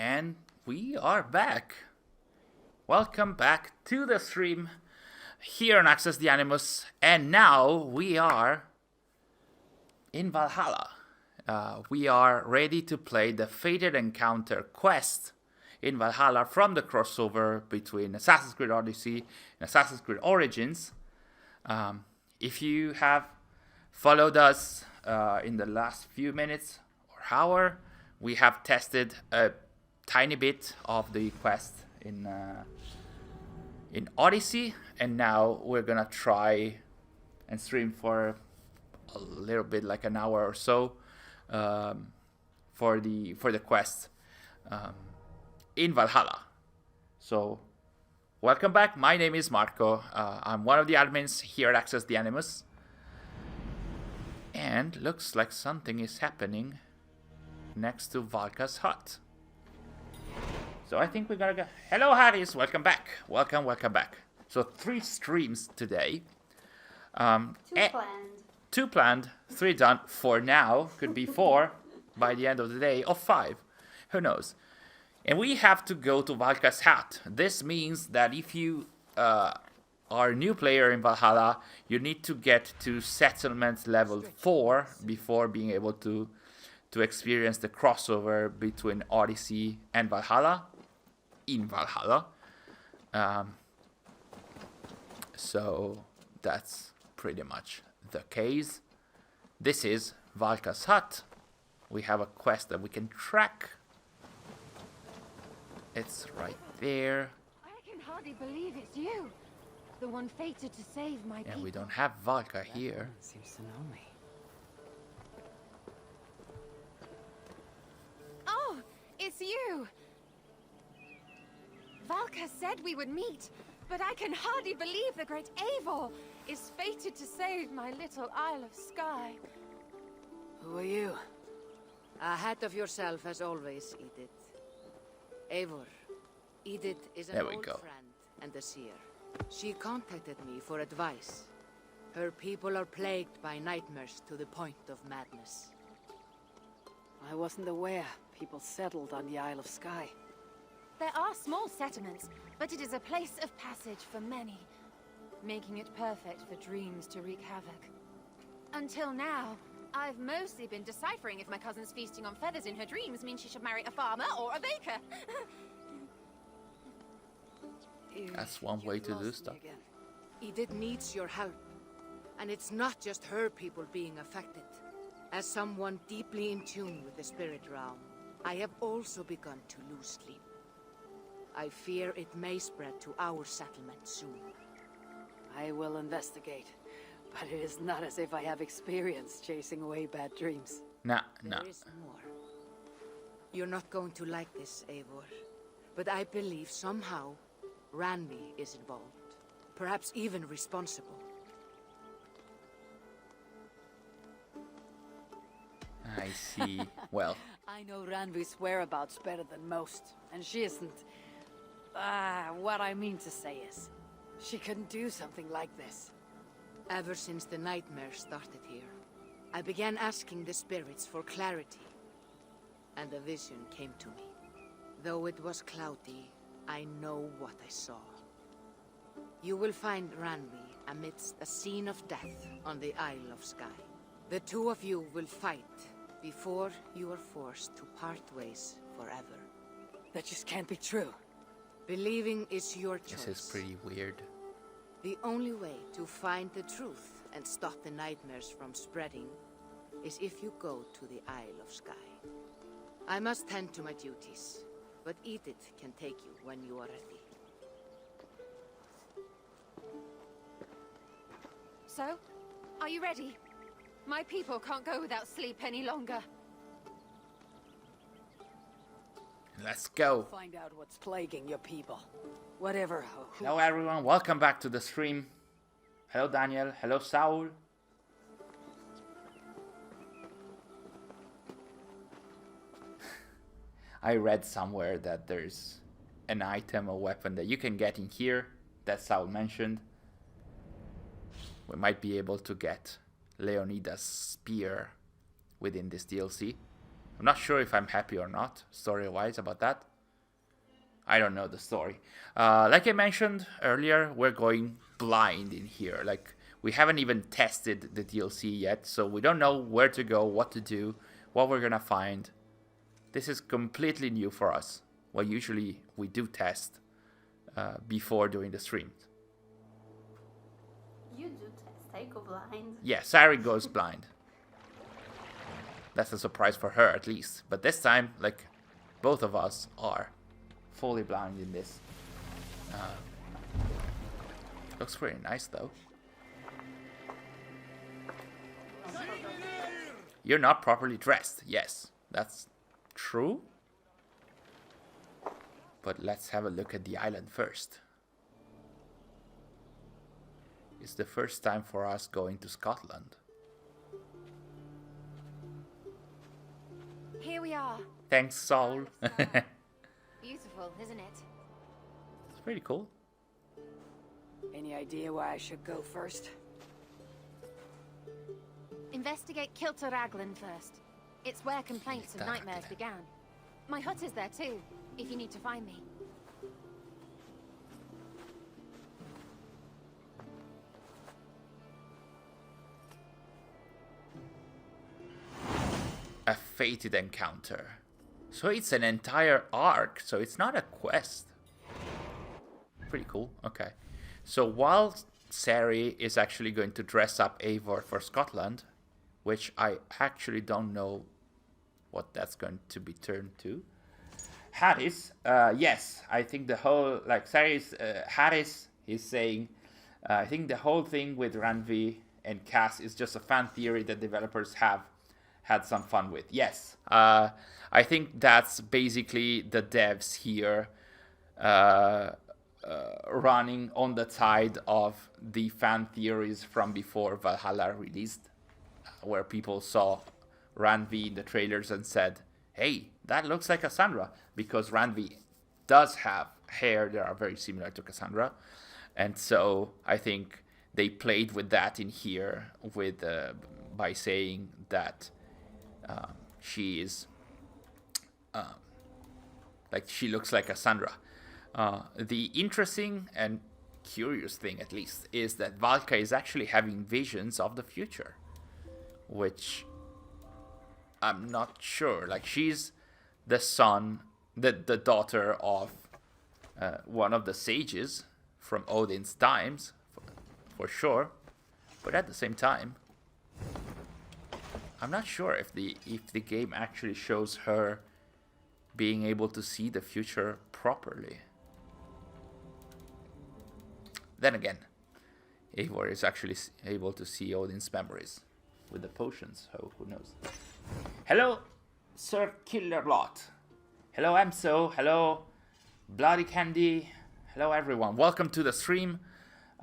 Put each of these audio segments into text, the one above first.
And we are back. Welcome back to the stream here on Access the Animus. And now we are in Valhalla. We are ready to play the Fated Encounter quest in Valhalla from the crossover between Assassin's Creed Odyssey and Assassin's Creed Origins. If you have followed us in the last few minutes or hour, we have tested a tiny bit of the quest in Odyssey, and now we're gonna try and stream for a little bit, like an hour or so, for the quest in Valhalla. So, welcome back. My name is Marco. I'm one of the admins here at Access the Animus, and looks like something is happening next to Valka's hut. So I think we're gonna go. Hello, Harris. Welcome back. Welcome back. So 3 streams today. Two planned, 3 done for now. Could be 4 by the end of the day, or 5. Who knows? And we have to go to Valka's hut. This means that if you are a new player in Valhalla, you need to get to settlement level 4 before being able to experience the crossover between Odyssey and Valhalla in Valhalla. So that's pretty much the case. This is Valka's hut. We have a quest that we can track. It's right there. I can hardly believe it's you, the one fated to save my people. And we don't have Valka here. Seems to know me. Oh, it's you! Valka said we would meet, but I can hardly believe the great Eivor is fated to save my little Isle of Skye. Who are you? Ahead of yourself as always, Edith. Eivor. Edith is an old friend and a seer. She contacted me for advice. Her people are plagued by nightmares to the point of madness. I wasn't aware people settled on the Isle of Skye. There are small settlements, but it is a place of passage for many, making it perfect for dreams to wreak havoc. Until now, I've mostly been deciphering if my cousin's feasting on feathers in her dreams means she should marry a farmer or a baker. That's one way to do stuff. Edith needs your help. And it's not just her people being affected. As someone deeply in tune with the spirit realm, I have also begun to lose sleep. I fear it may spread to our settlement soon. I will investigate, but it is not as if I have experience chasing away bad dreams. Nah. There is more. You're not going to like this, Eivor, but I believe somehow Ranvi is involved, perhaps even responsible. I see. Well, I know Ranvi's whereabouts better than most, and she isn't... what I mean to say is, she couldn't do something like this. Ever since the nightmare started here, I began asking the spirits for clarity, and a vision came to me. Though it was cloudy, I know what I saw. You will find Ranvi amidst a scene of death on the Isle of Skye. The 2 of you will fight before you are forced to part ways forever. That just can't be true. Believing is your choice. this is pretty weird. The only way to find the truth and stop the nightmares from spreading is if you go to the Isle of Skye. I must tend to my duties, but Edith can take you when you are ready. So, are you ready? My people can't go without sleep any longer. Let's go. Find out what's plaguing your people. Whatever. Hello everyone, welcome back to the stream. Hello Daniel, hello Saul. I read somewhere that there's an item, a weapon that you can get in here that Saul mentioned. We might be able to get Leonida's spear within this DLC. I'm not sure if I'm happy or not, story-wise, about that. I don't know the story. Like I mentioned earlier, we're going blind in here. Like, we haven't even tested the DLC yet, so we don't know where to go, what to do, what we're gonna find. This is completely new for us. Well, usually we do test before doing the stream. You do test. I go blind. Yeah, Sari goes blind. That's a surprise for her, at least. But this time, like, both of us are fully blind in this. Looks pretty nice, though. You're not properly dressed. Yes, that's true. But let's have a look at the island first. It's the first time for us going to Scotland. Here we are. Thanks, Saul. Beautiful, isn't it? It's pretty cool. Any idea why I should go first? Investigate Kilter Raglan first. It's where complaints and nightmares began. My hut is there too, if you need to find me. A fated encounter. So it's an entire arc, so it's not a quest. Pretty cool, okay. So while Sari is actually going to dress up Eivor for Scotland, which I actually don't know what that's going to be turned to. Harris, yes, I think the whole, like Sari's, Harris is saying, I think the whole thing with Randvi and Cass is just a fan theory that developers have had some fun with. Yes, I think that's basically the devs here running on the tide of the fan theories from before Valhalla released, where people saw Randvi in the trailers and said, hey, that looks like Kassandra, because Randvi does have hair that are very similar to Kassandra. And so I think they played with that in here with by saying that she is like she looks like Kassandra. The interesting and curious thing, at least, is that Valka is actually having visions of the future, which I'm not sure. Like, she's the the daughter of one of the sages from Odin's times, for sure. But at the same time, I'm not sure if the game actually shows her being able to see the future properly. Then again, Eivor is actually able to see Odin's memories with the potions, so who knows. Hello, Sir Killerlot. Hello, Emso. Hello, Bloody Candy. Hello, everyone. Welcome to the stream.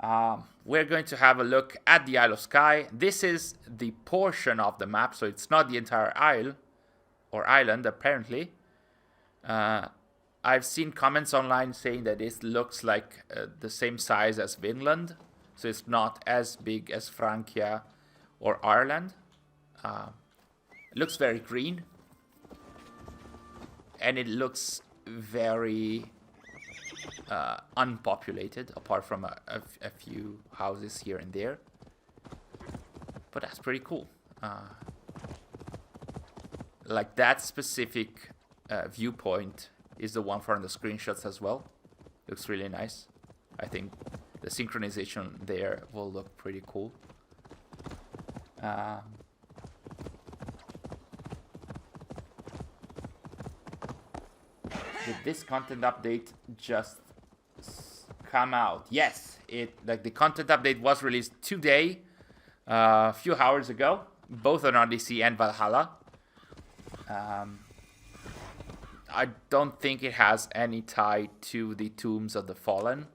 We're going to have a look at the Isle of Skye. This is the portion of the map, so it's not the entire isle or island, apparently. I've seen comments online saying that this looks like the same size as Vinland, so it's not as big as Francia or Ireland. It looks very green, and it looks very unpopulated, apart from a few houses here and there. But that's pretty cool. Like, that specific viewpoint is the one from the screenshots as well. Looks really nice. I think the synchronization there will look pretty cool. Did this content update just come out? Yes, the content update was released today, a few hours ago, both on Odyssey and Valhalla. I don't think it has any tie to the Tombs of the Fallen,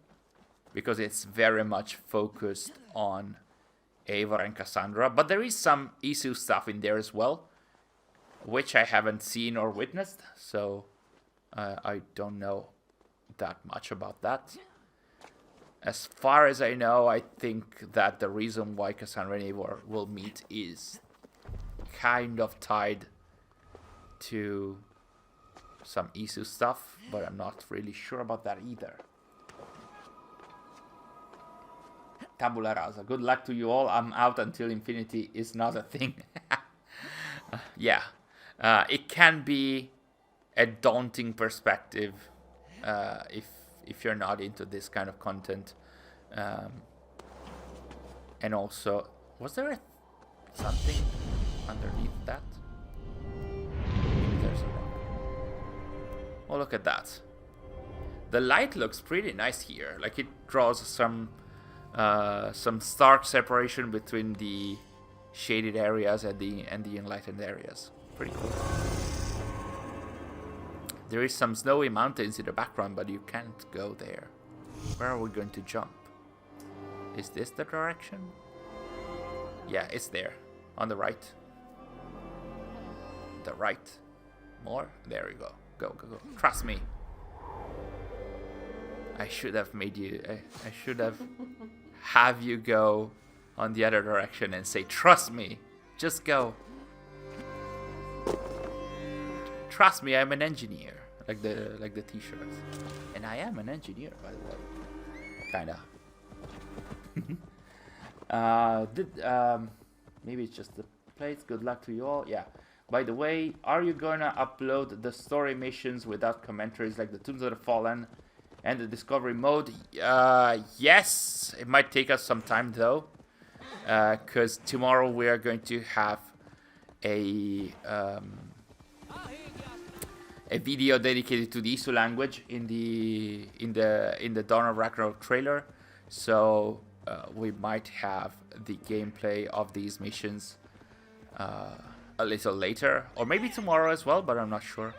because it's very much focused on Eivor and Kassandra, but there is some Isu stuff in there as well, which I haven't seen or witnessed, so I don't know that much about that. As far as I know, I think that the reason why Kassandra and Eivor will meet is kind of tied to some Isu stuff, but I'm not really sure about that either. Tabula rasa. Good luck to you all. I'm out until infinity is not a thing. Yeah. It can be a daunting perspective if you're not into this kind of content. And also, was there something underneath that? Maybe there's a rock. Oh, look at that. The light looks pretty nice here. Like it draws some stark separation between the shaded areas and the enlightened areas. Pretty cool. There is some snowy mountains in the background, but you can't go there. Where are we going to jump? Is this the direction? Yeah, it's there. On the right. The right. More? There we go. Go, go, go. Trust me. I should have made you... I should have you go on the other direction and say, trust me. Just go. Trust me, I'm an engineer. Like the t-shirts. And I am an engineer, by the way. Kinda. Maybe it's just the place. Good luck to you all. Yeah. By the way, are you gonna upload the story missions without commentaries like the Tombs of the Fallen and the Discovery mode? Yes. It might take us some time though, because tomorrow we are going to have a video dedicated to the Isu language in the Dawn of Ragnarok trailer. So we might have the gameplay of these missions a little later, or maybe tomorrow as well, but I'm not sure.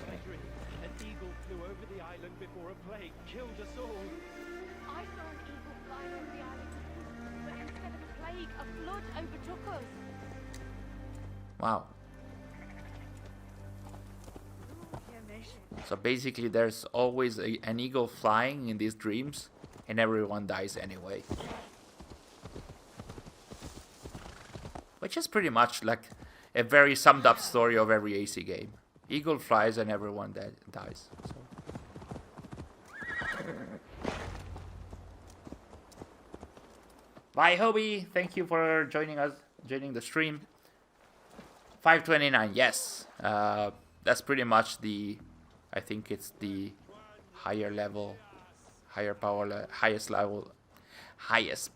An eagle flew over the island before a plague killed us all. I saw an eagle fly over the island, but instead of plague, a flood overtook us. Wow. So basically there's always an eagle flying in these dreams, and everyone dies anyway. Which is pretty much like a very summed up story of every AC game. Eagle flies and everyone dies. So. Bye Hobie, thank you for joining the stream. 529, yes. That's pretty much I think it's the highest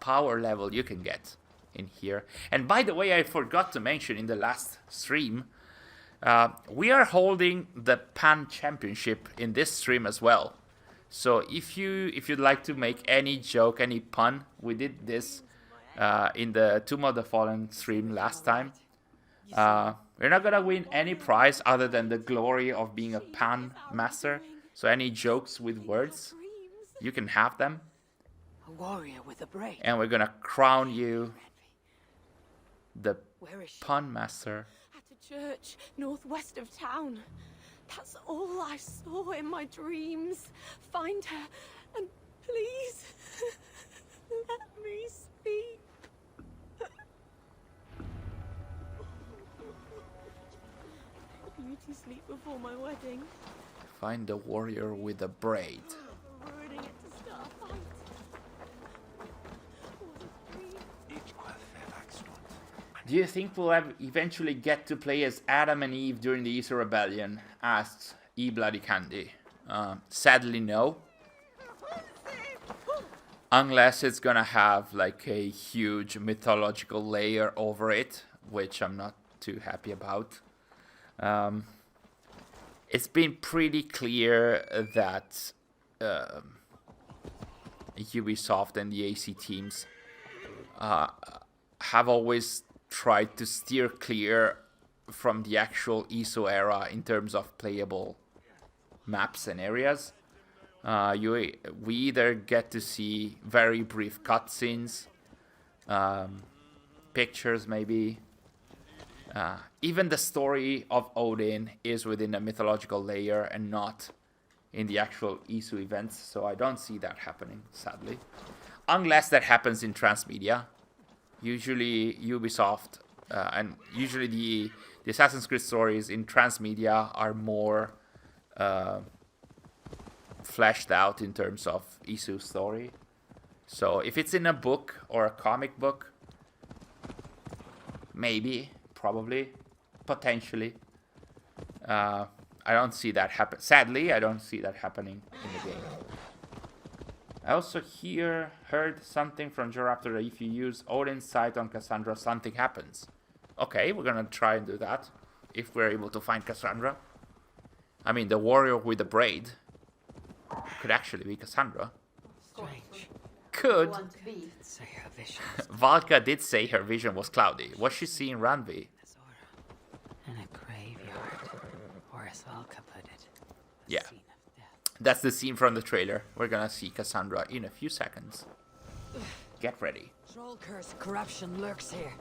power level you can get in here. And by the way, I forgot to mention in the last stream, we are holding the Pan Championship in this stream as well. So if you'd like to make any joke, any pun, we did this in the Tomb of the Fallen stream last time. We're not gonna win any prize other than the glory of being a Pan master. So any jokes with words, you can have them. A warrior with a braid. And we're gonna crown you the Pun master. At a church northwest of town. That's all I saw in my dreams. Find her and please let me speak. Beauty sleep before my wedding. Find the warrior with a braid. Ruining it to start a fight. Do you think we'll eventually get to play as Adam and Eve during the Easter Rebellion? Asked E Bloody Candy. Sadly, no. Unless it's gonna have like a huge mythological layer over it, which I'm not too happy about. It's been pretty clear that Ubisoft and the AC teams have always tried to steer clear from the actual ESO era in terms of playable maps and areas. We either get to see very brief cutscenes, pictures maybe. Even the story of Odin is within a mythological layer and not in the actual ESO events, so I don't see that happening, sadly. Unless that happens in transmedia. Usually Ubisoft and usually the Assassin's Creed stories in transmedia are more fleshed out in terms of Isu's story. So if it's in a book or a comic book, maybe, probably, potentially. I don't see that happen. Sadly, I don't see that happening in the game. I also heard something from Joraptor that if you use Odin's sight on Kassandra, something happens. Okay, we're gonna try and do that if we're able to find Kassandra. I mean, the warrior with the braid could actually be Kassandra. Strange. Could. Want to be. Say her vision. Valka did say her vision was cloudy. Was she seeing Ranvi? In a graveyard, or as Valka put it, Yeah. scene of death. That's the scene from the trailer. We're gonna see Kassandra in a few seconds. Get ready. Troll curse corruption lurks here.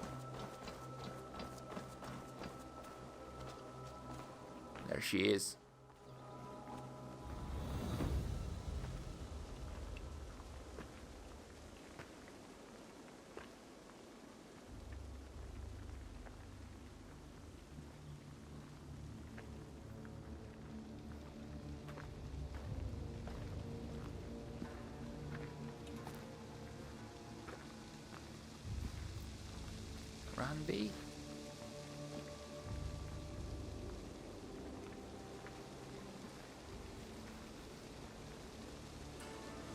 There she is. Ranvi?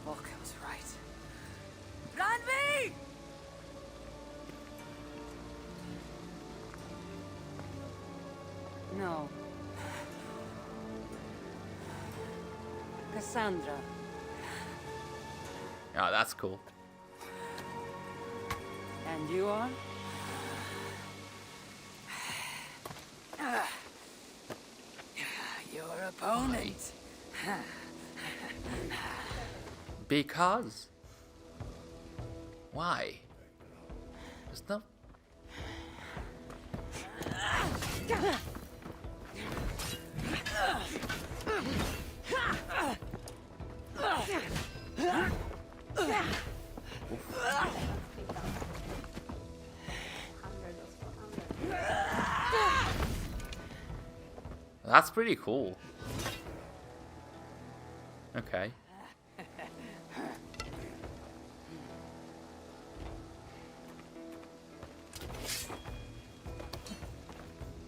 Valka was right. Ranvi! No. Kassandra. Oh, that's cool. And you are? Your opponent. Because? Why? There's no... That's pretty cool. Okay.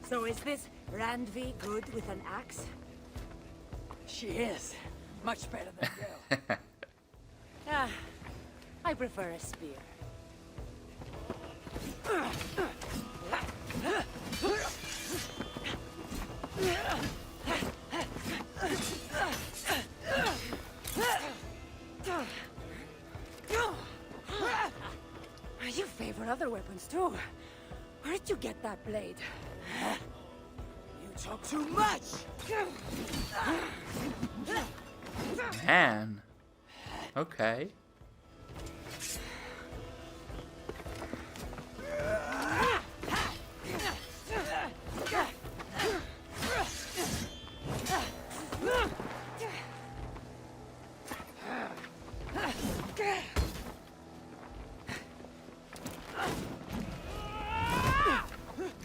So is this Ranvi good with an axe? She is. Much better than you. I prefer a spear. You favor other weapons too. Where did you get that blade? You talk too much! Man. Okay.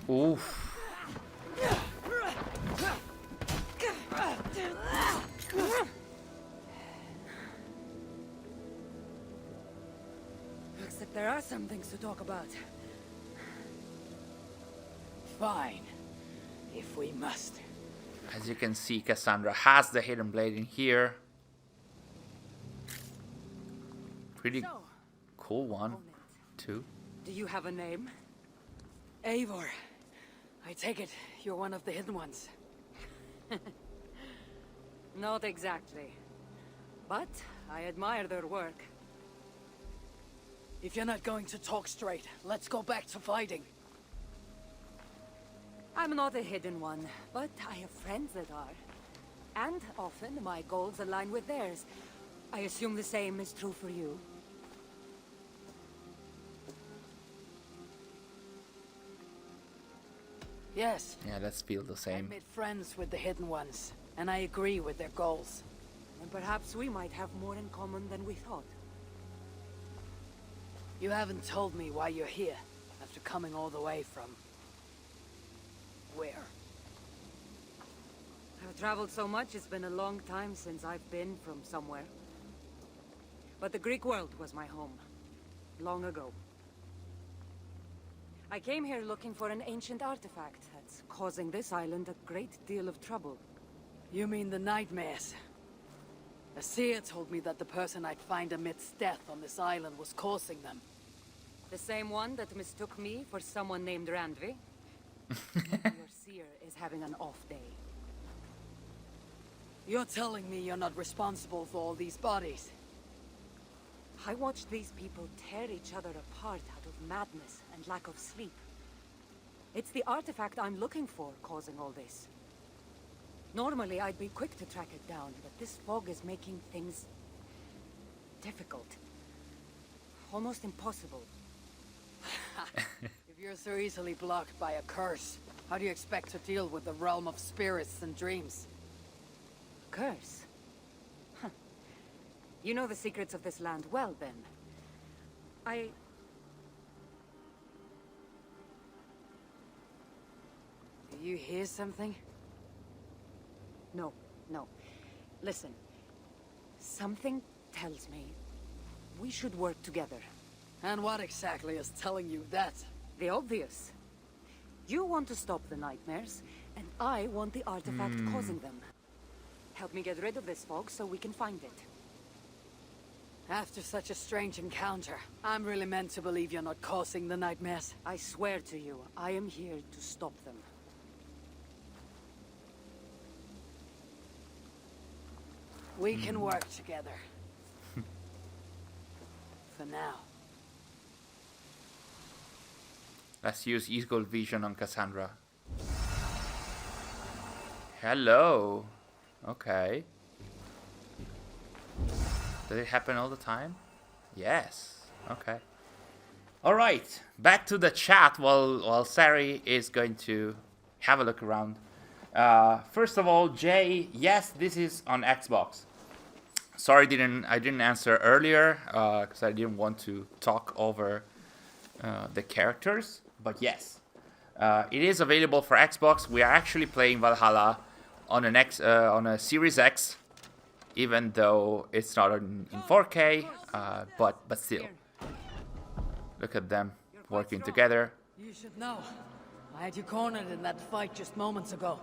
Oof. Looks like there are some things to talk about. Fine. If we must. As you can see, Kassandra has the hidden blade in here. Pretty So, cool one, opponent, too. do you have a name? Eivor. I take it you're one of the hidden ones. Not exactly. But I admire their work. If you're not going to talk straight, let's go back to fighting. I'm not a hidden one, but I have friends that are. And often my goals align with theirs. I assume the same is true for you. Yes. Yeah, let's feel the I same. made friends with the hidden ones, and I agree with their goals. And perhaps we might have more in common than we thought. You haven't told me why you're here, after coming all the way from... where? I've traveled so much, it's been a long time since I've been from somewhere. But the Greek world was my home. Long ago. I came here looking for an ancient artifact that's causing this island a great deal of trouble. You mean the nightmares? A seer told me that the person I'd find amidst death on this island was causing them. The same one that mistook me for someone named Randvi? Your seer is having an off day. You're telling me you're not responsible for all these bodies? I watched these people tear each other apart out of madness and lack of sleep. It's the artifact I'm looking for causing all this. Normally, I'd be quick to track it down, but this fog is making things difficult. Almost impossible. If you're so easily blocked by a curse, how do you expect to deal with the realm of spirits and dreams? Curse? Huh. You know the secrets of this land well, then. Do you hear something? No. Listen. Something tells me we should work together. And what exactly is telling you that? The obvious. You want to stop the nightmares, and I want the artifact causing them. Help me get rid of this fog so we can find it. After such a strange encounter, I'm really meant to believe you're not causing the nightmares. I swear to you, I am here to stop them. We can work together. For now. Let's use Eagle Vision on Kassandra. Hello. Okay. Does it happen all the time? Yes. Okay. Alright. Back to the chat while Sari is going to have a look around. First of all, Jay, yes, this is on Xbox. Sorry I didn't answer earlier because I didn't want to talk over the characters. But yes, it is available for Xbox. We are actually playing Valhalla on a Series X, even though it's not in 4K. But still, look at them working together. You should know. I had you cornered in that fight just moments ago.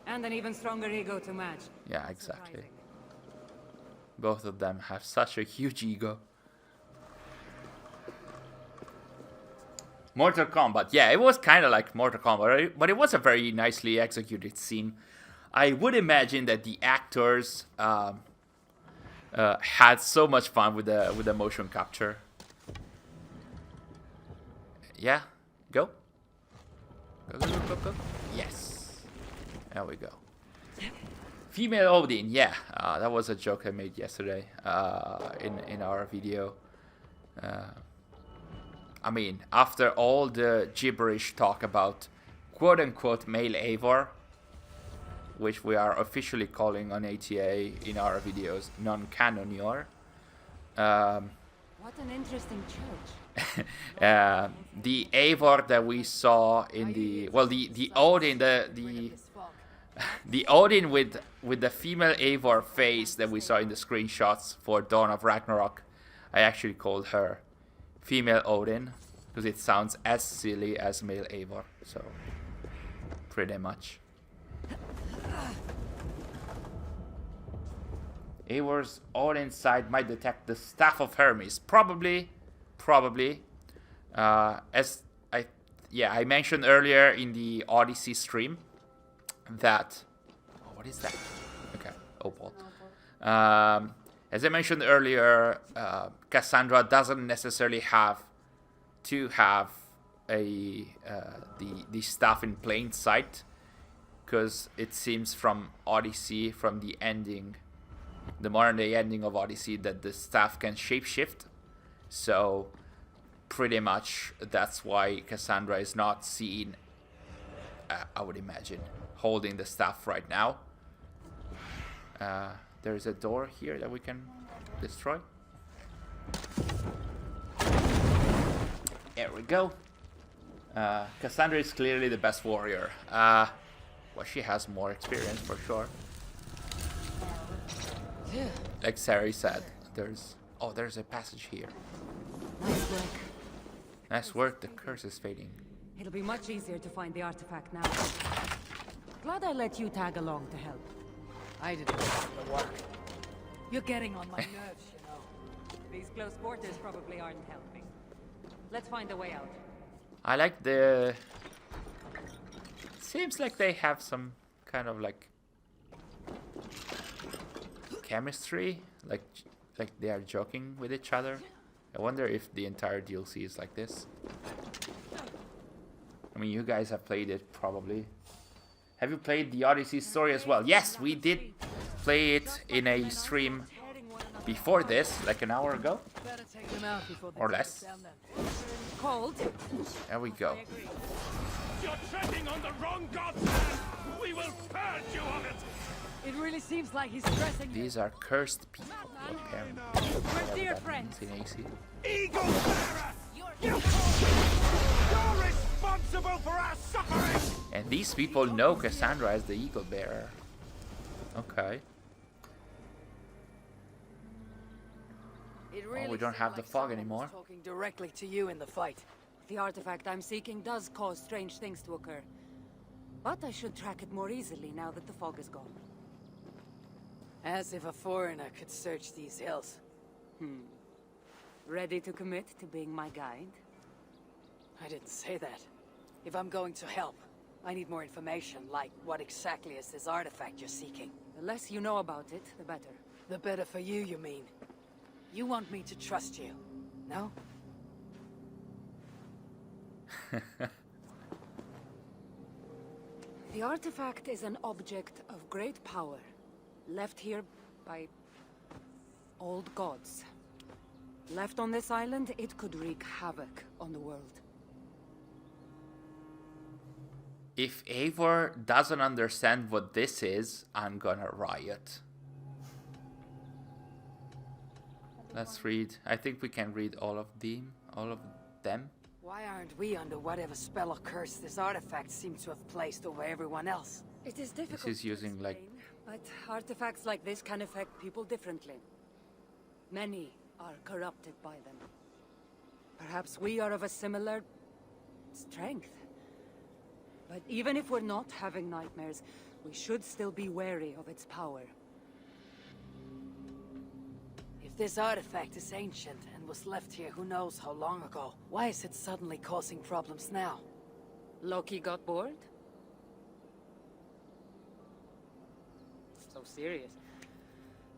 And an even stronger ego to match. Yeah, exactly. Both of them have such a huge ego. Mortal Kombat. Yeah, it was kind of like Mortal Kombat, but it was a very nicely executed scene. I would imagine that the actors had so much fun with the motion capture. Yeah, go. Go. Yes. There we go. Female Odin, yeah, that was a joke I made yesterday in our video. I mean, after all the gibberish talk about quote-unquote male Eivor, which we are officially calling on ATA in our videos non-canonior. What an interesting church. The Eivor that we saw in the Odin, the Odin with the female Eivor face that we saw in the screenshots for Dawn of Ragnarok, I actually called her female Odin because it sounds as silly as male Eivor, so pretty much. Eivor's Odin side might detect the Staff of Hermes, probably. As I mentioned earlier in the Odyssey stream that what is that? Okay, opal. As I mentioned earlier, Kassandra doesn't necessarily have to have the staff in plain sight, because it seems from Odyssey, from the ending, the modern day ending of Odyssey, that the staff can shapeshift. So pretty much that's why Kassandra is not seen, I would imagine, holding the staff right now. There's a door here that we can destroy. There we go. Kassandra is clearly the best warrior. Well, she has more experience for sure. Like Sari said, there's a passage here. Nice work. Nice work. The curse is fading. It'll be much easier to find the artifact now. Glad I let you tag along to help. I did most of the work. You're getting on my nerves, you know. These close quarters probably aren't helping. Let's find a way out. I like the... Seems like they have some kind of like chemistry, like they are joking with each other. I wonder if the entire DLC is like this. I mean, you guys have played it probably. Have you played the Odyssey story as well? Yes, we did play it in a stream before this, like an hour ago. Or less. Cold? There we go. You're treading on the wrong god's land! We will purge you of it! It really seems like he's stressing. These are cursed people, apparently. Whatever dear that friends. means in AC. Eagle bearer! You're responsible for our suffering! And these people know Kassandra as the Eagle Bearer. Okay. It really we don't have the fog anymore. Talking directly to you in the fight. The artifact I'm seeking does cause strange things to occur. But I should track it more easily now that the fog is gone. As if a foreigner could search these hills. Ready to commit to being my guide? I didn't say that. If I'm going to help, I need more information, like what exactly is this artifact you're seeking? The less you know about it, the better. The better for you, you mean? You want me to trust you, no? The artifact is an object of great power, left here by old gods. Left on this island, it could wreak havoc on the world. If Eivor doesn't understand what this is, I'm gonna riot. Let's read. I think we can read all of them. Why aren't we under whatever spell or curse this artifact seems to have placed over everyone else? It is difficult This is using to like... explain, but artifacts like this can affect people differently. Many are corrupted by them. Perhaps we are of a similar strength. But even if we're not having nightmares, we should still be wary of its power. If this artifact is ancient and was left here who knows how long ago, why is it suddenly causing problems now? Loki got bored? So serious.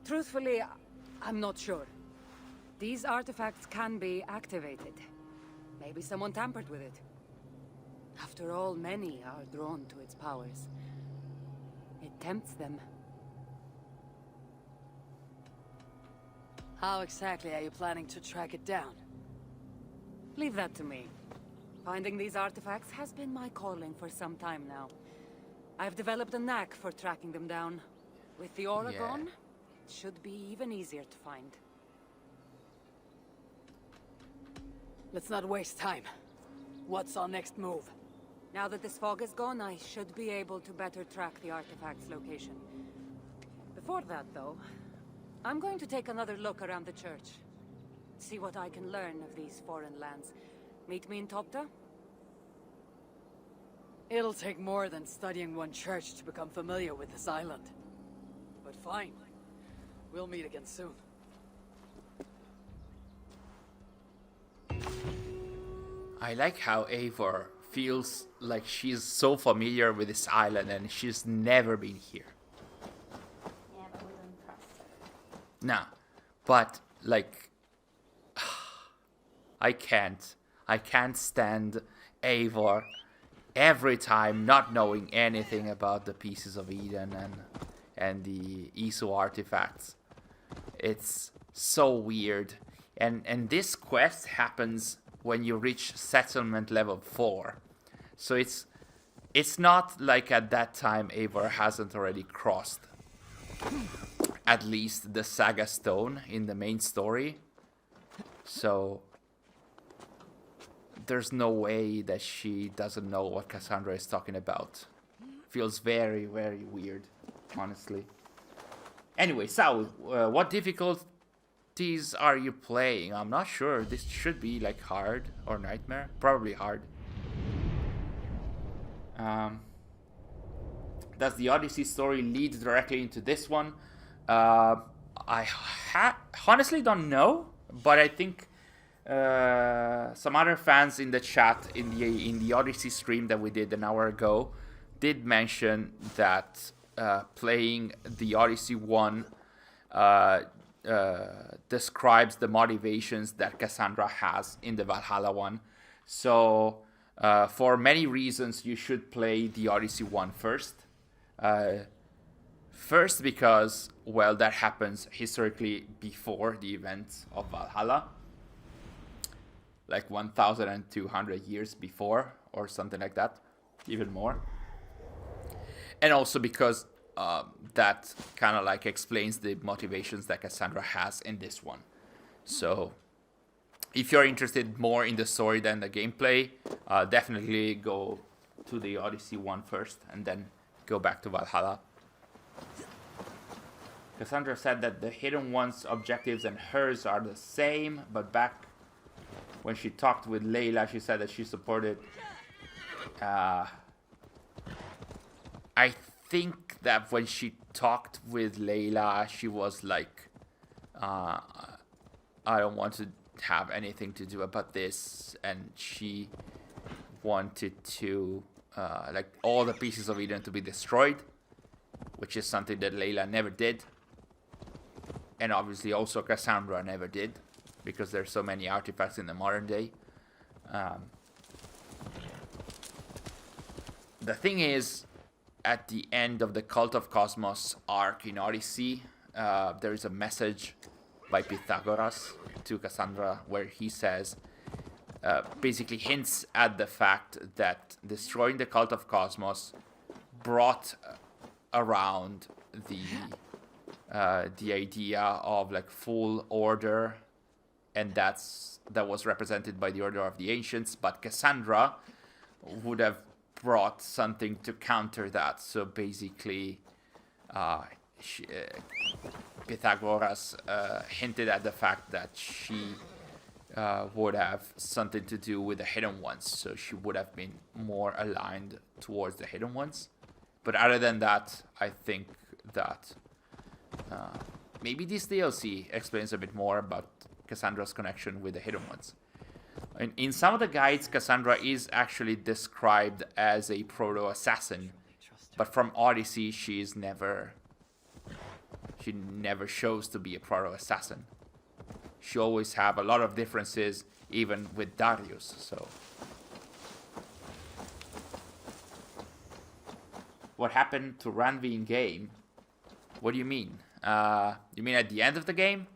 Truthfully, I'm not sure. These artifacts can be activated. Maybe someone tampered with it. After all, many are drawn to its powers. It tempts them. How exactly are you planning to track it down? Leave that to me. Finding these artifacts has been my calling for some time now. I've developed a knack for tracking them down. With the aura gone, it should be even easier to find. Let's not waste time. What's our next move? Now that this fog is gone, I should be able to better track the artifact's location. Before that, though, I'm going to take another look around the church. See what I can learn of these foreign lands. Meet me in Topta? It'll take more than studying one church to become familiar with this island. But fine. We'll meet again soon. I like how Eivor feels like she's so familiar with this island and she's never been here. Yeah, but we don't trust her. Nah, but like, I can't stand Eivor every time not knowing anything about the pieces of Eden and the Isu artifacts. It's so weird, and this quest happens when you reach settlement level 4. So it's not like at that time Eivor hasn't already crossed at least the Saga Stone in the main story. So there's no way that she doesn't know what Kassandra is talking about feels very, very weird, honestly. Anyway, so what difficulties are you playing? I'm not sure. This should be like hard or nightmare. Probably hard. Does the Odyssey story lead directly into this one? I honestly don't know, but I think some other fans in the chat in the Odyssey stream that we did an hour ago did mention that playing the Odyssey 1 describes the motivations that Kassandra has in the Valhalla one. So for many reasons you should play the Odyssey 1 first. First because, well, that happens historically before the events of Valhalla. Like 1,200 years before, or something like that. Even more. And also because that kind of like explains the motivations that Kassandra has in this one. So, if you're interested more in the story than the gameplay, definitely go to the Odyssey 1 first, and then go back to Valhalla. Kassandra said that the Hidden One's objectives and hers are the same, but back when she talked with Layla, she said that she supported... I think that when she talked with Layla, she was like, I don't want to have anything to do about this, and she wanted to, like, all the pieces of Eden to be destroyed, which is something that Layla never did. And obviously also Kassandra never did, because there's so many artifacts in the modern day. The thing is, at the end of the Cult of Cosmos arc in Odyssey, there is a message by Pythagoras to Kassandra where he says, basically hints at the fact that destroying the Cult of Cosmos brought around the idea of like full order, and that was represented by the Order of the Ancients, but Kassandra would have brought something to counter that. So basically, Pythagoras hinted at the fact that she would have something to do with the Hidden Ones, so she would have been more aligned towards the Hidden Ones. But other than that, I think that maybe this DLC explains a bit more about Kassandra's connection with the Hidden Ones. In some of the guides, Kassandra is actually described as a proto-assassin, but from Odyssey, she never shows to be a proto-assassin. She always have a lot of differences, even with Darius. So, what happened to Randvi in game? What do you mean? You mean at the end of the game?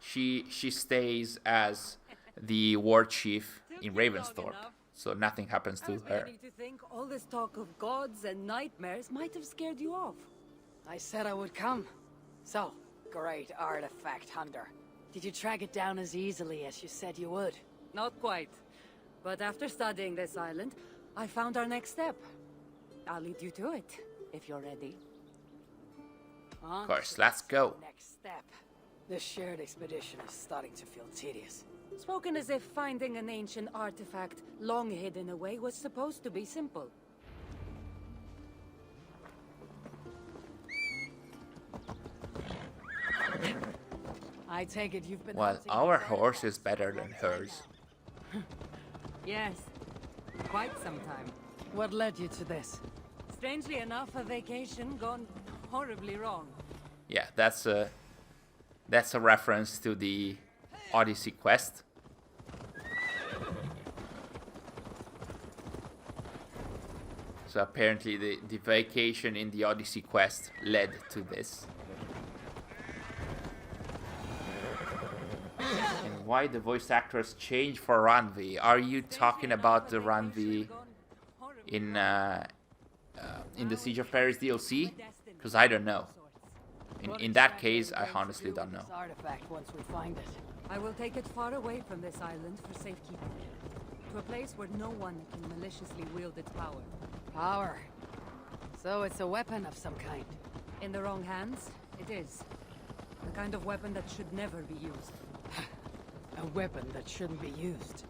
She stays as the war chief in Ravensthorpe, so nothing happens to her. Beginning to think all this talk of gods and nightmares might have scared you off. I said I would come. So, great artifact hunter. Did you track it down as easily as you said you would? Not quite. But after studying this island, I found our next step. I'll lead you to it, if you're ready. Of course, let's go. Next step. This shared expedition is starting to feel tedious. Spoken as if finding an ancient artifact long hidden away was supposed to be simple. I take it you've been... Well, our horse is better than hers. Yes, quite some time. What led you to this? Strangely enough, a vacation gone horribly wrong. Yeah, that's a reference to the Odyssey quest. So apparently the vacation in the Odyssey quest led to this. And why the voice actors changed for Randvi? Are you talking about the Randvi in the Siege of Paris DLC? Because I don't know. In that case, I honestly don't know. Artifact once we find it. I will take it far away from this island for safekeeping. To a place where no one can maliciously wield its power. Power. So it's a weapon of some kind. In the wrong hands, it is. The kind of weapon that should never be used. A weapon that shouldn't be used.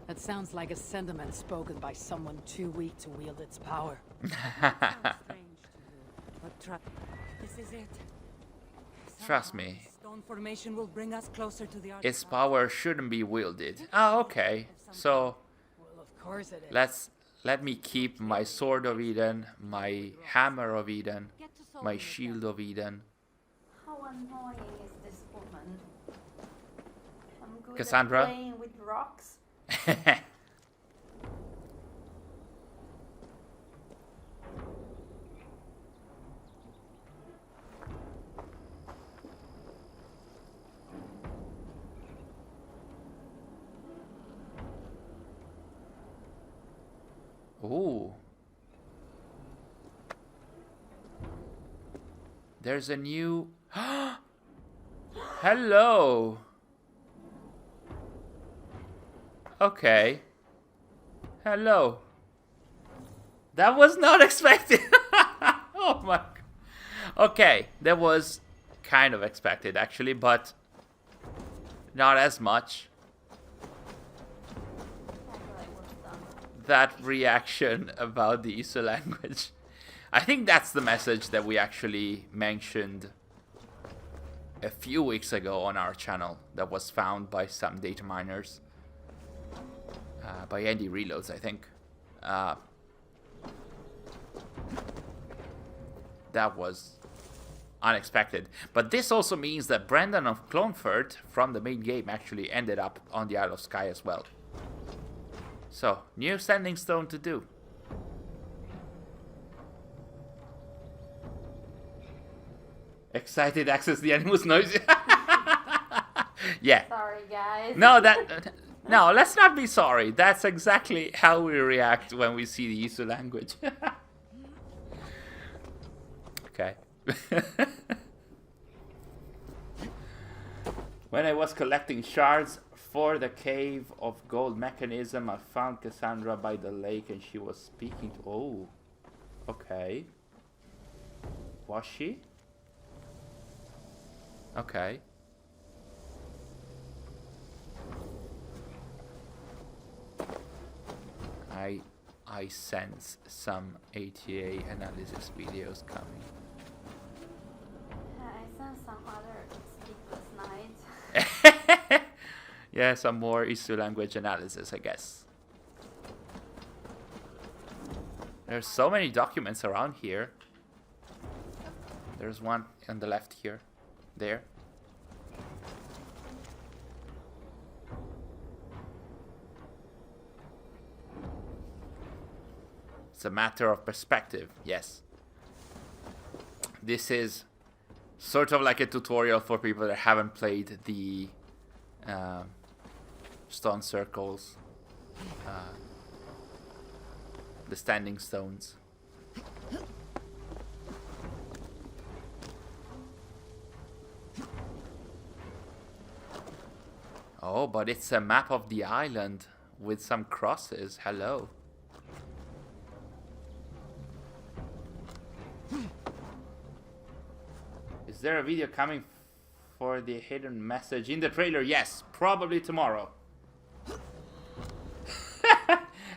That sounds like a sentiment spoken by someone too weak to wield its power. Sounds strange to you, but this is it. Trust Somehow, me. Stone formation will bring us closer to the Its artifact. power shouldn't be wielded. Oh, okay. So Well, of course it is. let me keep my sword of Eden, my hammer of Eden, Get to solving my it shield then. of Eden. How annoying is this woman? I'm good Kassandra? at playing with rocks. Ooh. There's a new... Hello. Okay. Hello. That was not expected. Oh my. Okay, that was kind of expected actually, but not as much. I feel like was done. That reaction about the ISO language. I think that's the message that we actually mentioned a few weeks ago on our channel that was found by some data miners. By Andy Reloads, I think. That was unexpected. But this also means that Brendan of Clonford from the main game actually ended up on the Isle of Skye as well. So, new standing stone to do. Excited access the animal's noise. Yeah. Sorry, guys. No, no, let's not be sorry. That's exactly how we react when we see the ISO language. Okay. When I was collecting shards for the cave of gold mechanism, I found Kassandra by the lake and she was speaking to... Oh. Okay. Was she? Okay. I sense some ATA analysis videos coming. I sense some other sleepless nights. Yeah, some more ISO language analysis, I guess. There's so many documents around here. There's one on the left here. There. It's a matter of perspective, yes. This is sort of like a tutorial for people that haven't played the stone circles, the standing stones. Oh, but it's a map of the island with some crosses. Hello. Is there a video coming for the hidden message in the trailer? Yes, probably tomorrow.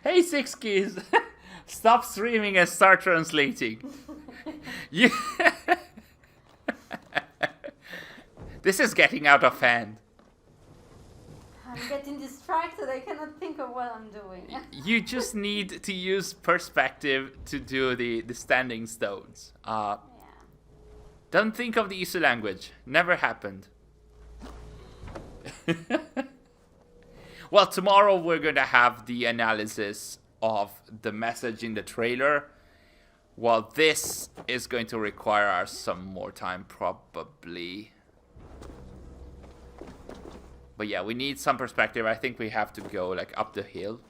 Hey, Six Keys. Stop streaming and start translating. You This is getting out of hand. I'm getting distracted. I cannot think of what I'm doing. You just need to use perspective to do the standing stones. Yeah. Don't think of the ISO language. Never happened. Well, tomorrow we're going to have the analysis of the message in the trailer. Well, this is going to require us some more time, probably. But yeah, we need some perspective. I think we have to go like up the hill.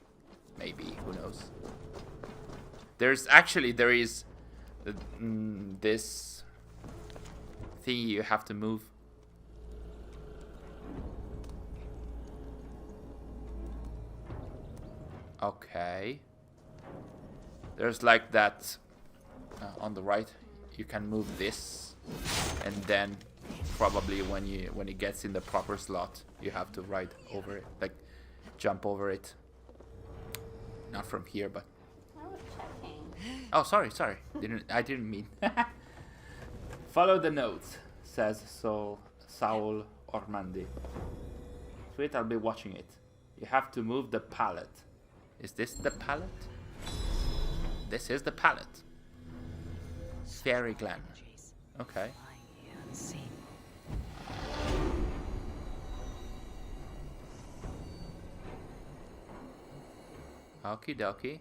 Maybe, who knows. There is this thing you have to move. Okay. There's like that on the right, you can move this, and then probably when it gets in the proper slot, you have to ride over it, like jump over it. Not from here, but. I was checking. Oh, sorry. I didn't mean. Follow the notes, says Saul Ormandi. Sweet, I'll be watching it. You have to move the pallet. Is this the pallet? This is the pallet. Fairy Glen. Okay. Okie dokie.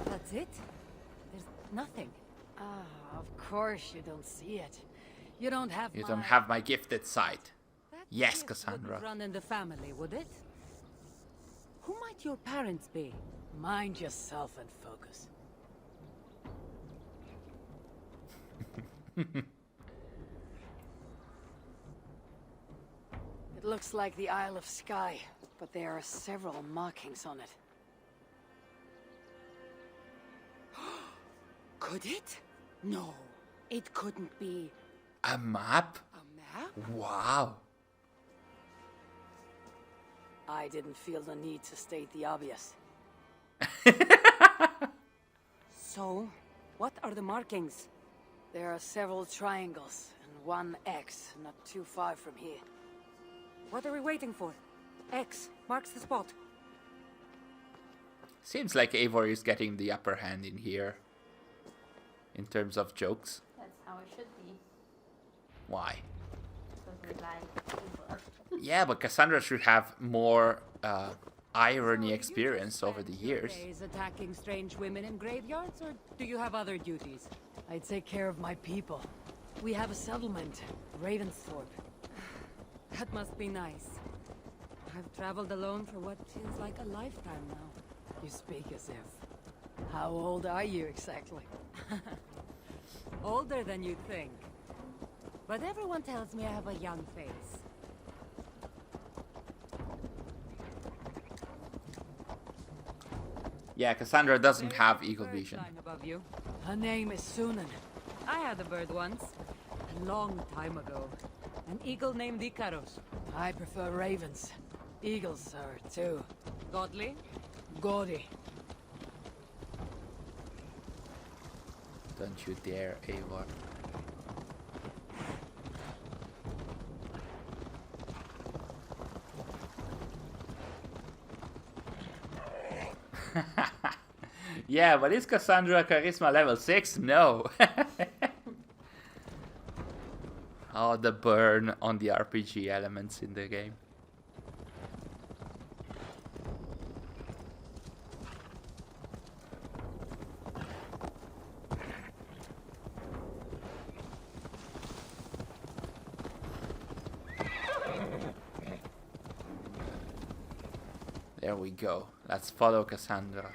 That's it? There's nothing. Ah, of course you don't see it. You don't have You don't have my gifted sight. Yes, Kassandra. Wouldn't run in the family, would it? Who might your parents be? Mind yourself and focus. It looks like the Isle of Skye, but there are several markings on it. Could it? No, it couldn't be. A map? A map? Wow. I didn't feel the need to state the obvious. So, what are the markings? There are several triangles and one X not too far from here. What are we waiting for? X marks the spot. Seems like Eivor is getting the upper hand in here. In terms of jokes. That's how it should be. Why? Because we like Eivor. Yeah, but Kassandra should have more irony experience over the years. Days attacking strange women in graveyards, or do you have other duties? I take care of my people. We have a settlement, Ravensthorpe. That must be nice. I've traveled alone for what feels like a lifetime now. You speak as if. How old are you exactly? Older than you'd think. But everyone tells me I have a young face. Yeah, Kassandra doesn't have eagle Bird vision. flying above you. Her name is Sunan. I had a bird once, a long time ago. An eagle named Icaros. I prefer ravens. Eagles are too. Godly? Gaudy. Don't you dare, Eivor. Yeah, but is Kassandra charisma level 6? No. Oh, the burn on the RPG elements in the game. There we go. Let's follow Kassandra.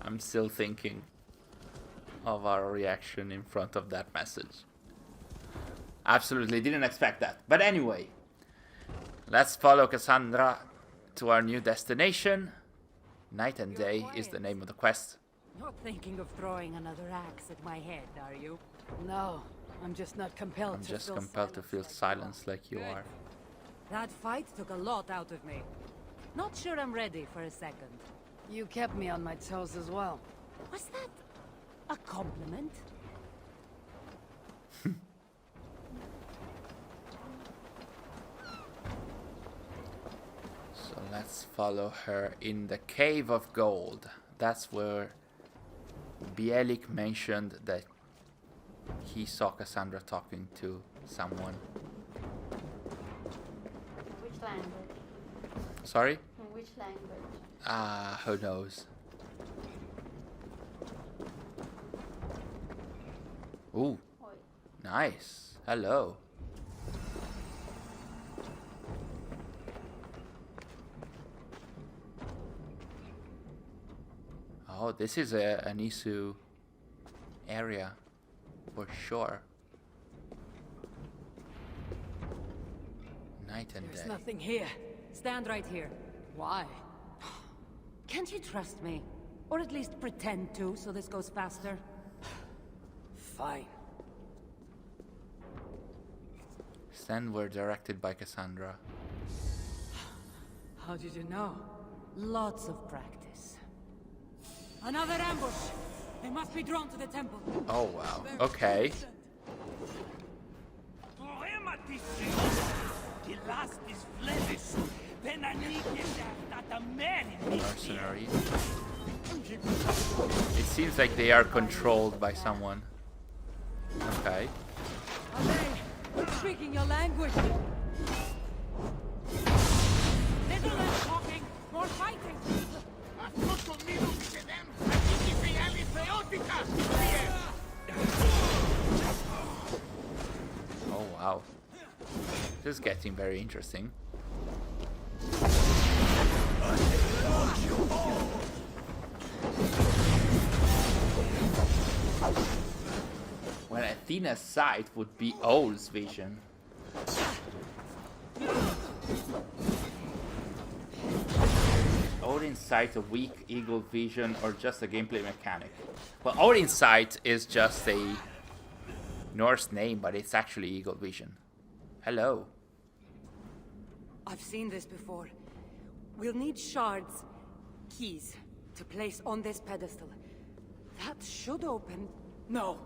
I'm still thinking of our reaction in front of that message. Absolutely didn't expect that. But anyway, let's follow Kassandra to our new destination. Night and Day is the name of the quest. Not thinking of throwing another axe at my head, are you? No, I'm just not compelled I'm to just feel compelled to feel silence like you are. That fight took a lot out of me. Not sure I'm ready for a second. You kept me on my toes as well. Was that a compliment? So let's follow her in the Cave of Gold. That's where Bielik mentioned that he saw Kassandra talking to someone. In which language? Sorry? In which language? Ah, who knows? Ooh, Oi. nice. Hello. Oh, this is an Isu area for sure. Night night and There's day. nothing here. Stand right here. Why? Can't you trust me? Or at least pretend to, so this goes faster? Fine. Stand were directed by Kassandra. How did you know? Lots of practice. Another ambush! They must be drawn to the temple. Oh wow. Okay. Mercenaries. It seems like they are controlled by someone. Okay. Are they speaking your language? Little less talking, more fighting! Oh wow. This is getting very interesting. When Athena's sight would be Ol's vision. Odin's sight a weak eagle vision or just a gameplay mechanic? Well, Odin's sight is just a Norse name, but it's actually eagle vision. Hello. I've seen this before. We'll need shards, keys, to place on this pedestal. That should open... No.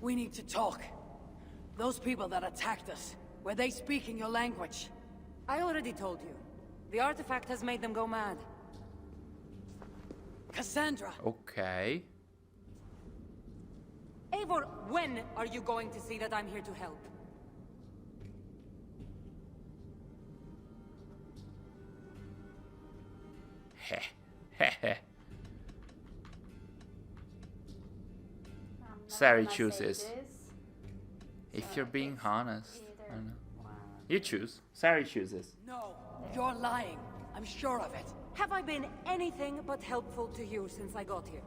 We need to talk. Those people that attacked us, were they speaking your language? I already told you. The artifact has made them go mad. Kassandra! Okay. Eivor, when are you going to see that I'm here to help? Heh. Heh heh. Sari chooses. If you're being honest. I don't know. You choose. Sari chooses. No, you're lying. I'm sure of it. Have I been anything but helpful to you since I got here?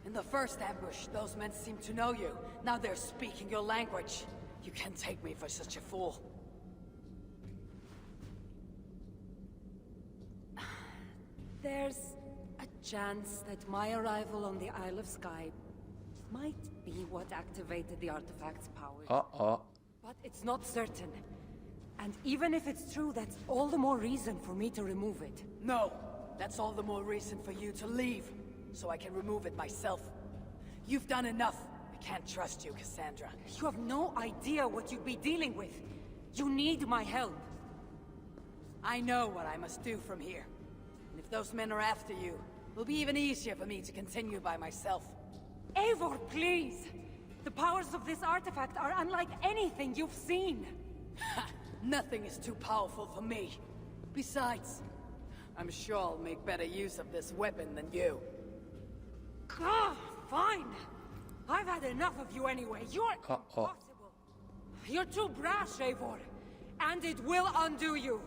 In the first ambush, those men seemed to know you. Now they're speaking your language. You can't take me for such a fool. There's a chance that my arrival on the Isle of Skye might be what activated the artifact's powers. Uh-oh. But it's not certain. And even if it's true, that's all the more reason for me to remove it. No, that's all the more reason for you to leave, so I can remove it myself. You've done enough. I can't trust you, Kassandra. You have no idea what you'd be dealing with. You need my help. I know what I must do from here. And if those men are after you, it'll be even easier for me to continue by myself. Eivor, please! The powers of this artifact are unlike anything you've seen. Nothing is too powerful for me. Besides, I'm sure I'll make better use of this weapon than you. Ah, fine. I've had enough of you anyway. You're impossible. You're too brash, Eivor. And it will undo you.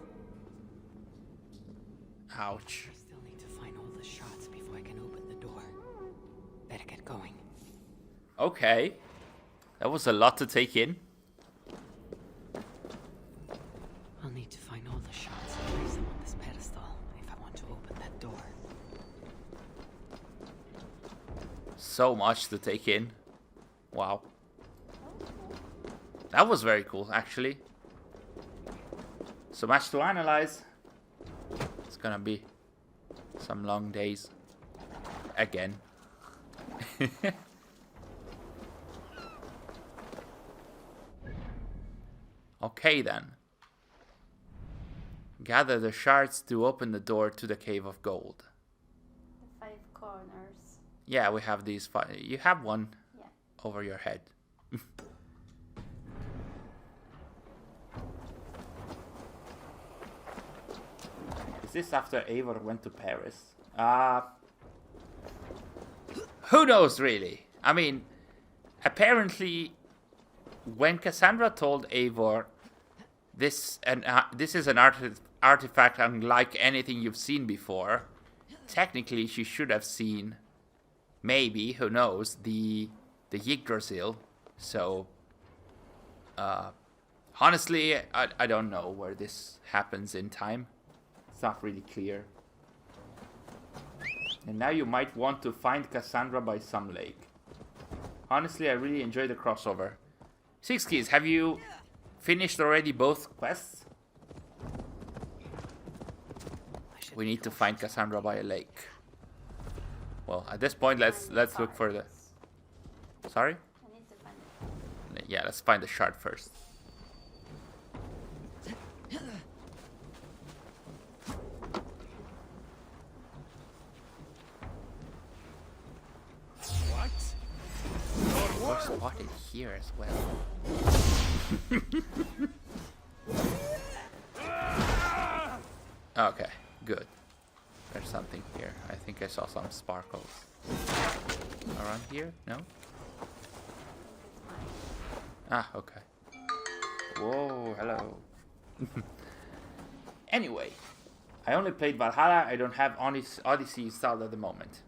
Ouch. I still need to find all the shards before I can open the door. Better get going. Okay. That was a lot to take in. I'll need to find all the shards and place them on this pedestal if I want to open that door. So much to take in. Wow. That was very cool, actually. So much to analyze. It's gonna be some long days. Again. Okay then. Gather the shards to open the door to the Cave of Gold. The 5 corners. Yeah, we have these 5. You have one Yeah. over your head. Is this after Eivor went to Paris? Who knows, really? I mean, apparently, when Kassandra told Eivor, this is an artifact unlike anything you've seen before, technically she should have seen, maybe, who knows, the Yggdrasil. So, Honestly, I don't know where this happens in time. It's not really clear. And now you might want to find Kassandra by some lake. Honestly, I really enjoy the crossover. 6 keys, have you finished already both quests? We need to find Kassandra by a lake. Well, at this point, let's look for the... Sorry? I need to find it. Yeah, let's find the shard first. We're spotted here as well. Okay, good. There's something here. I think I saw some sparkles. Around here? No? Ah, okay. Whoa, hello. Anyway, I only played Valhalla. I don't have Odyssey installed at the moment.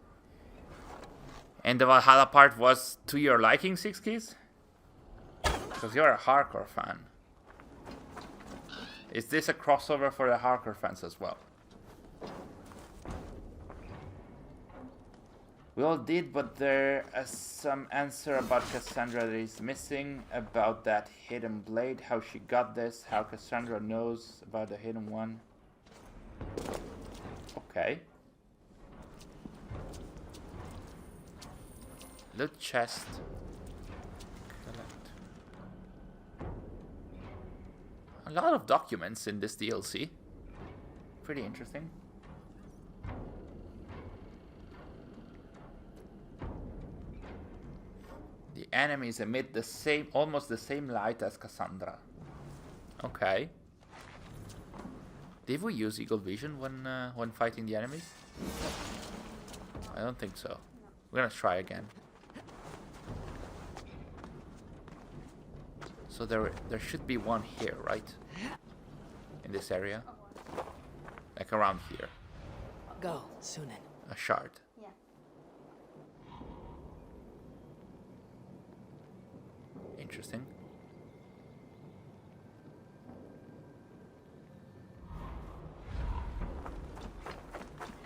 And the Valhalla part was to your liking, 6 keys? Because you're a hardcore fan. Is this a crossover for the hardcore fans as well? We all did, but there is some answer about Kassandra that is missing. About that hidden blade, how she got this, how Kassandra knows about the hidden one. Okay. Loot chest. Collect. A lot of documents in this DLC. Pretty interesting. The enemies emit the same, almost the same light as Kassandra. Okay. Did we use eagle vision when fighting the enemies? I don't think so. We're gonna try again. So there should be one here, right? In this area, like around here. Go, Sunan. A shard. Yeah. Interesting.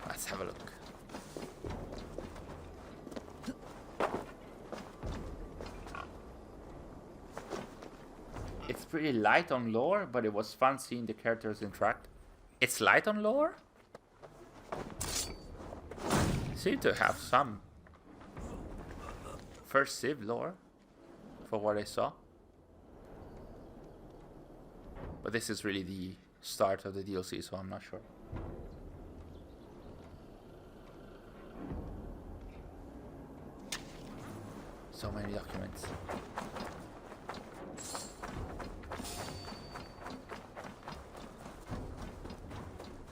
Let's have a look. It's pretty light on lore, but it was fun seeing the characters interact. It's light on lore? Seem to have some first Civ lore, for what I saw. But this is really the start of the DLC, so I'm not sure. So many documents.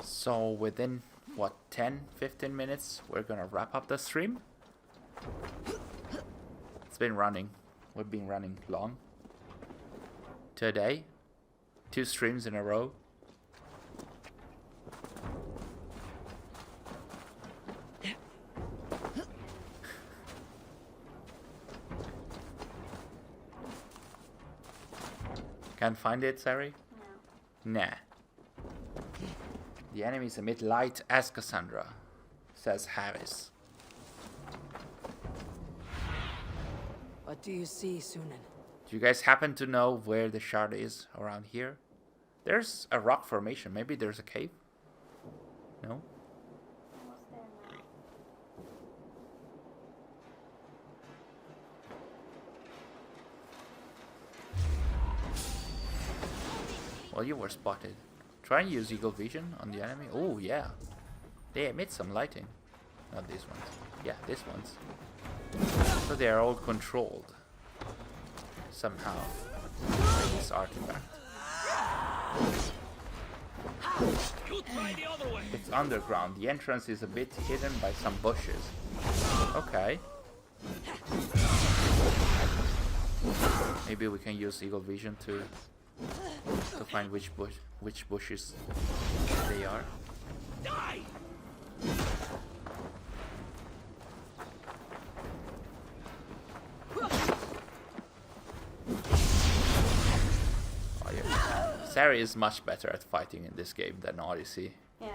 So within, what, 10-15 minutes, we're gonna wrap up the stream. It's been running. We've been running long. Today, 2 streams in a row. Can't find it, Sari? No. Nah. The enemies emit light as Kassandra, says Harris. What do you see, Sunan? Do you guys happen to know where the shard is around here? There's a rock formation. Maybe there's a cave? No? Almost there now. Well, you were spotted. Try and use eagle vision on the enemy. Oh, yeah. They emit some lighting. Not these ones. Yeah, these ones. So they are all controlled. Somehow. By this artifact. You try the other way. It's underground. The entrance is a bit hidden by some bushes. Okay. Maybe we can use eagle vision to find which bushes they are. Die! Oh, you're Terry is much better at fighting in this game than Odyssey. Yeah.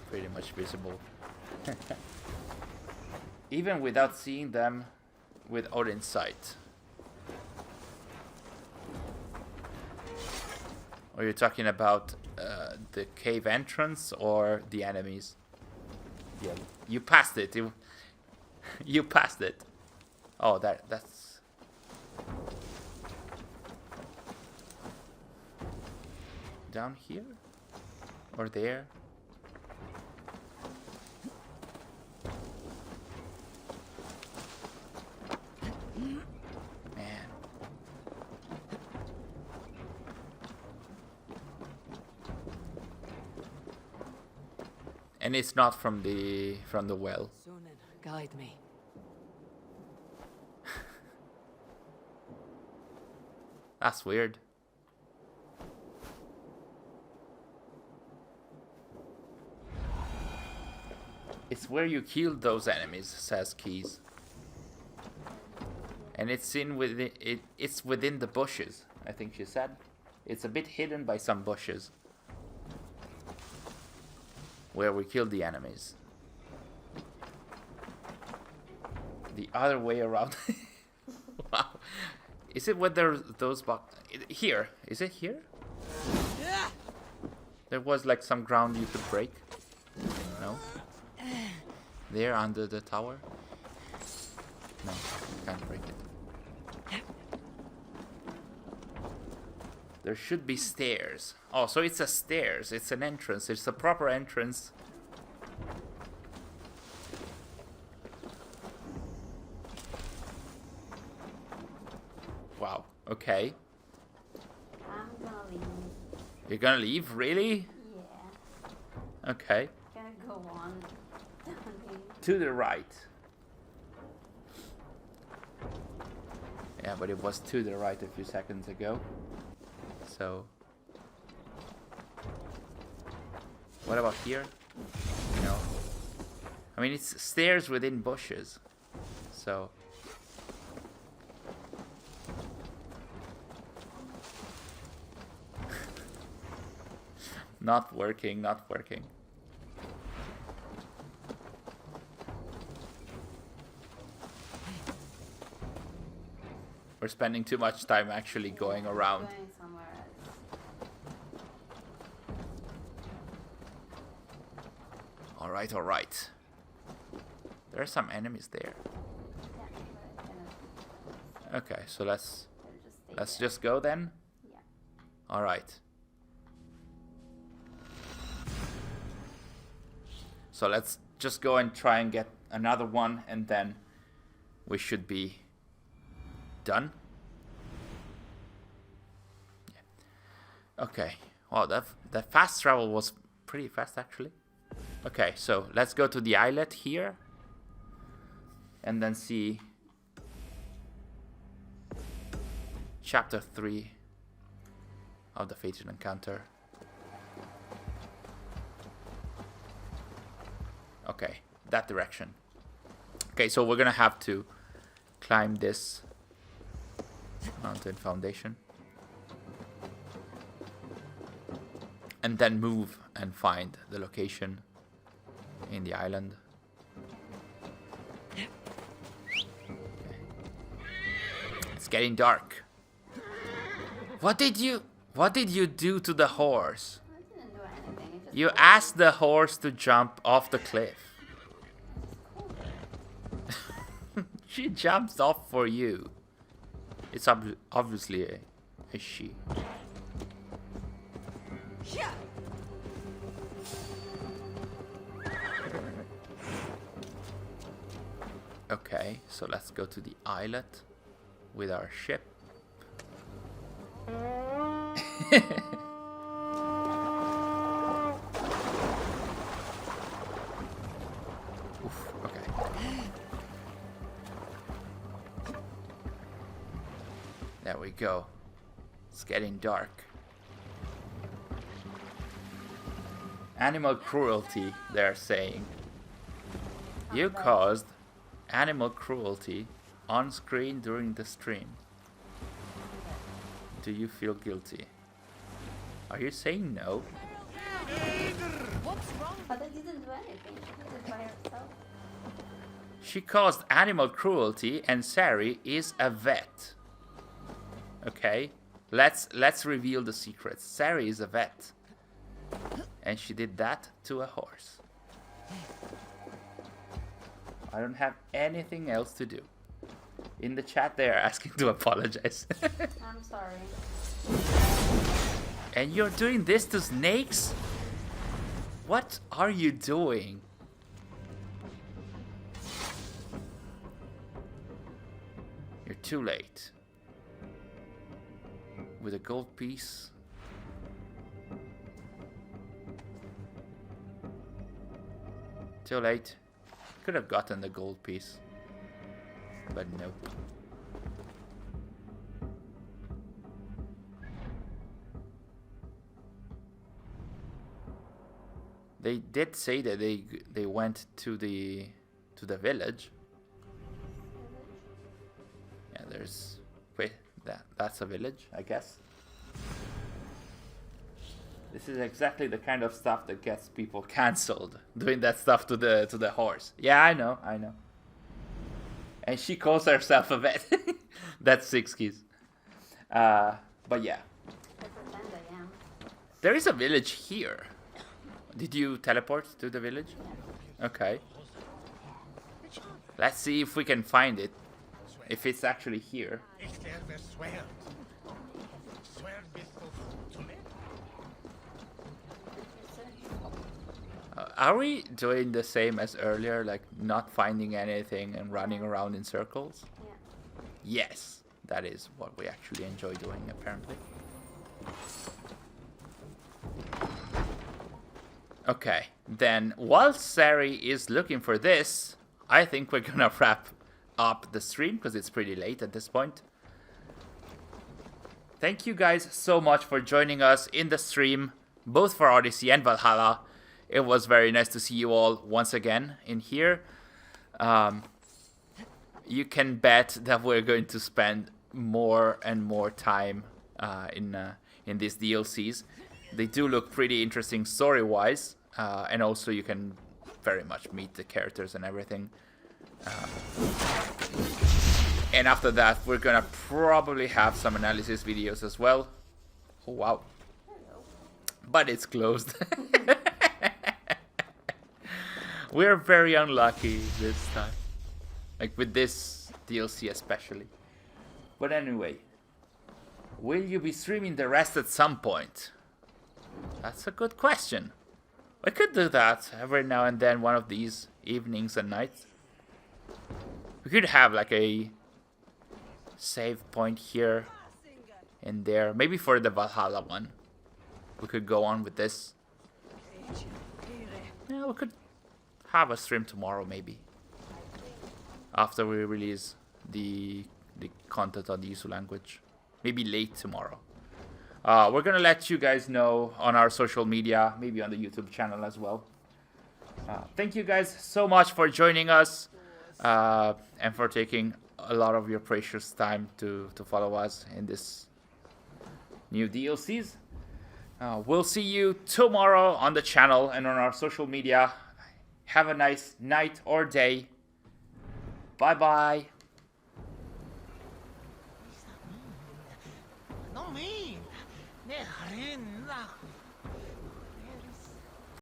Pretty much visible. Even without seeing them with Odin's sight. Are you talking about the cave entrance or the enemies? Yeah, you passed it. You passed it. Oh, that's... Down here? Or there? Man. And it's not from the well. Sunan, guide me. That's weird. It's where you killed those enemies, says Keys. And it's it's within the bushes, I think she said. It's a bit hidden by some bushes. Where we killed the enemies. The other way around. Wow. Is it where there's those here? Is it here? There was like some ground you could break. No? There under the tower? No, you can't break it. There should be stairs. Oh, so it's a stairs. It's an entrance. It's a proper entrance. Wow. Okay. I'm gonna leave. You're gonna leave? Really? Yeah. Okay. Gonna go on. To the right. Yeah, but it was to the right a few seconds ago. So... What about here? No. I mean, it's stairs within bushes. So... Not working, not working. We're spending too much time actually going around. Going somewhere else. Alright, alright. There are some enemies there. Yeah, but I cannot. Okay, so let's They'll just stay there. just go then. Yeah. Alright. So let's just go and try and get another one, and then we should be done. Yeah. Okay. Wow, that fast travel was pretty fast actually. Okay, so let's go to the islet here, and then see chapter 3 of the Fated Encounter. Okay, that direction. Okay, so we're gonna have to climb this mountain foundation and then move and find the location in the island. Okay. It's getting dark. What did you do to the horse? I didn't do anything. It just You asked the horse to jump off the cliff. She jumps off for you. It's obviously a she. Okay, so let's go to the islet with our ship. Oof, okay. There we go. It's getting dark. Animal cruelty, they're saying. You caused animal cruelty on screen during the stream. Do you feel guilty? Are you saying no? But I didn't do anything. She did it by herself. She caused animal cruelty and Sari is a vet. Okay, let's reveal the secrets. Sari is a vet. And she did that to a horse. I don't have anything else to do. In the chat they are asking to apologize. I'm sorry. And you're doing this to snakes? What are you doing? You're too late. With a gold piece. Too late. Could have gotten the gold piece. But nope. They did say that they went to the village. Yeah, there's that's a village, I guess. This is exactly the kind of stuff that gets people cancelled. Doing that stuff to the horse. Yeah, I know. And she calls herself a vet. That's 6 keys. But yeah. I pretend I am. There is a village here. Did you teleport to the village? Okay. Let's see if we can find it. If it's actually here. Are we doing the same as earlier, like not finding anything and running around in circles? Yeah. Yes, that is what we actually enjoy doing, apparently. Okay, then while Sari is looking for this, I think we're gonna wrap up the stream because it's pretty late at this point. Thank you guys so much for joining us in the stream, both for Odyssey and Valhalla. It was very nice to see you all once again in here. You can bet that we're going to spend more and more time in these DLCs. They do look pretty interesting story-wise, and also you can very much meet the characters and everything. And after that, we're gonna probably have some analysis videos as well. Oh wow! But it's closed. We're very unlucky this time. Like with this DLC especially. But anyway. Will you be streaming the rest at some point? That's a good question. We could do that every now and then, one of these evenings and nights. We could have like a save point here and there. Maybe for the Valhalla one. We could go on with this. Yeah, we could have a stream tomorrow maybe. After we release the content on the Isu language. Maybe late tomorrow. We're gonna let you guys know on our social media, maybe on the YouTube channel as well. Thank you guys so much for joining us and for taking a lot of your precious time to follow us in this new DLCs. We'll see you tomorrow on the channel and on our social media. Have a nice night or day. Bye bye. No mean.